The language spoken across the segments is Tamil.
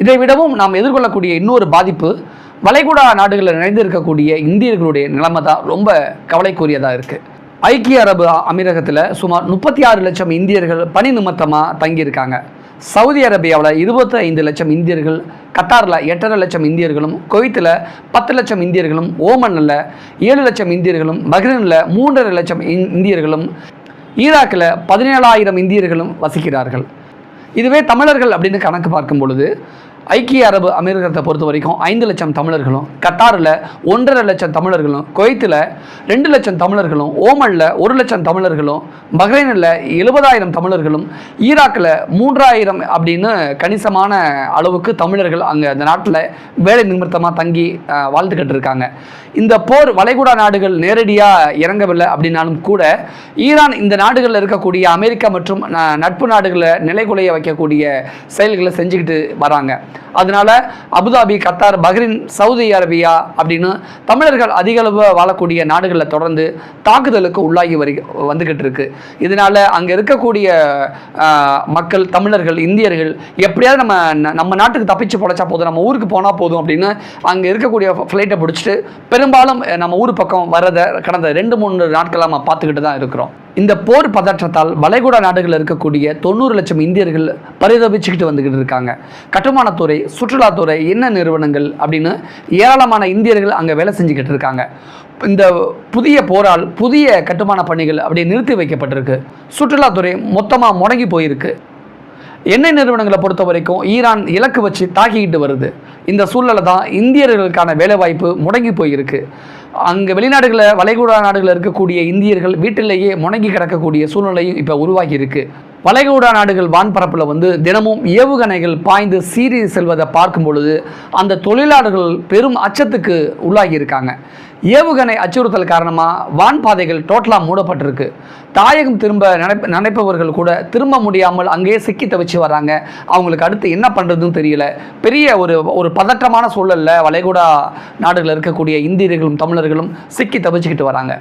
இதை விடவும் நாம் எதிர்கொள்ளக்கூடிய இன்னொரு பாதிப்பு வளைகுடா நாடுகளில் நிறைந்திருக்கக்கூடிய இந்தியர்களுடைய நிலைமை தான் ரொம்ப கவலைக்குரியதாக இருக்குது. ஐக்கிய அரபு அமீரகத்தில் சுமார் 36 லட்சம் இந்தியர்கள் பணி நிமித்தமாக தங்கியிருக்காங்க. சவுதி அரேபியாவில் 25 லட்சம் இந்தியர்கள், கத்தாரில் 8.5 லட்சம் இந்தியர்களும், குவைத்தில் 10 லட்சம் இந்தியர்களும், ஓமனில் 7 லட்சம் இந்தியர்களும், பஹ்ரைனில் 3.5 லட்சம் இந்தியர்களும், ஈராக்கில் 17,000 இந்தியர்களும் வசிக்கிறார்கள். இதுவே தமிழர்கள் அப்படின்னு கணக்கு பார்க்கும் பொழுது ஐக்கிய அரபு அமீரகத்தை பொறுத்த வரைக்கும் 5 லட்சம் தமிழர்களும், கத்தாரில் 1.5 லட்சம் தமிழர்களும், குவைத்தில் 2 லட்சம் தமிழர்களும், ஓமனில் 1 லட்சம் தமிழர்களும், பஹ்ரைனில் 70,000 தமிழர்களும், ஈராக்கில் 3,000 அப்படின்னு கணிசமான அளவுக்கு தமிழர்கள் அங்கே அந்த நாட்டில் வேலை நிமித்தமாக தங்கி வாழ்ந்துக்கிட்டு இருக்காங்க. இந்த போர் வளைகுடா நாடுகள் நேரடியாக இறங்கவில்லை அப்படின்னாலும் கூட ஈரான் இந்த நாடுகளில் இருக்கக்கூடிய அமெரிக்கா மற்றும் நட்பு நாடுகளை நிலைகுலைய வைக்கக்கூடிய செயல்களை செஞ்சுக்கிட்டு வராங்க. அதனால Abu Dhabi, Qatar, Bahrain, Saudi Arabia அப்படின்னு தமிழர்கள் அதிக அளவு வாழக்கூடிய நாடுகளில் தொடர்ந்து தாக்குதலுக்கு உள்ளாகி வந்துக்கிட்டு இருக்கு. இதனால அங்கே இருக்கக்கூடிய மக்கள், தமிழர்கள், இந்தியர்கள் எப்படியாவது நம்ம நாட்டுக்கு தப்பிச்சு பொழைச்சா போதும், நம்ம ஊருக்கு போனால் போதும் அப்படின்னு அங்கே இருக்கக்கூடிய ஃப்ளைட்டை பிடிச்சிட்டு பெரும்பாலும் நம்ம ஊர் பக்கம் வரதை கடந்த 2-3 நாட்களாக நம்ம பார்த்துக்கிட்டு தான் இருக்கிறோம். இந்த போர் பதற்றத்தால் வளைகுடா நாடுகளில் இருக்கக்கூடிய 90 லட்சம் இந்தியர்கள் பரிதபிச்சுக்கிட்டு வந்துக்கிட்டு இருக்காங்க. கட்டுமானத்துறை, சுற்றுலாத்துறை, எண்ணெய் நிறுவனங்கள் அப்படின்னு ஏராளமான இந்தியர்கள் அங்கே வேலை செஞ்சுக்கிட்டு இருக்காங்க. இந்த புதிய போரால் புதிய கட்டுமான பணிகள் அப்படியே நிறுத்தி வைக்கப்பட்டிருக்கு. சுற்றுலாத்துறை மொத்தமாக முடங்கி போயிருக்கு. எண்ணெய் நிறுவனங்களை பொறுத்த வரைக்கும் ஈரான் இலக்கு வச்சு தாக்கிக்கிட்டு வருது. இந்த சூழ்நிலை தான் இந்தியர்களுக்கான வேலைவாய்ப்பு முடங்கி போயிருக்கு. அங்கே வெளிநாடுகளில், வளைகுடா நாடுகளில் இருக்கக்கூடிய இந்தியர்கள் வீட்டிலேயே முடங்கி கிடக்கக்கூடிய சூழ்நிலையும் இப்போ உருவாகி இருக்கு. வளைகுடா நாடுகள் வான்பரப்பில் தினமும் ஏவுகணைகள் பாய்ந்து சீறி செல்வதை பார்க்கும் பொழுது அந்த தொழிலாளர்கள் பெரும் அச்சத்துக்கு உள்ளாகி இருக்காங்க. ஏவுகணை அச்சுறுத்தல் காரணமாக வான்பாதைகள் டோட்டலாக மூடப்பட்டிருக்கு. தாயகம் திரும்ப நினைப்பவர்கள் கூட திரும்ப முடியாமல் அங்கேயே சிக்கி தவிச்சு வராங்க. அவங்களுக்கு அடுத்து என்ன பண்ணுறதுன்னு தெரியல. பெரிய ஒரு பதற்றமான சூழலில் வளைகுடா நாடுகளில் இருக்கக்கூடிய இந்தியர்களும் தமிழர்களும் சிக்கி தவிச்சுக்கிட்டு வராங்க.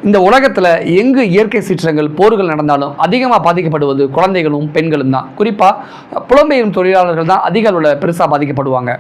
இந்த உலகத்தில் எங்கு இயற்கை சீற்றங்கள், போர்கள் நடந்தாலும் அதிகமாக பாதிக்கப்படுவது குழந்தைகளும் பெண்களும் தான். குறிப்பாக புலம்பெயரும் தொழிலாளர்கள் தான் அதிக அளவில் பெருசாக பாதிக்கப்படுவாங்க.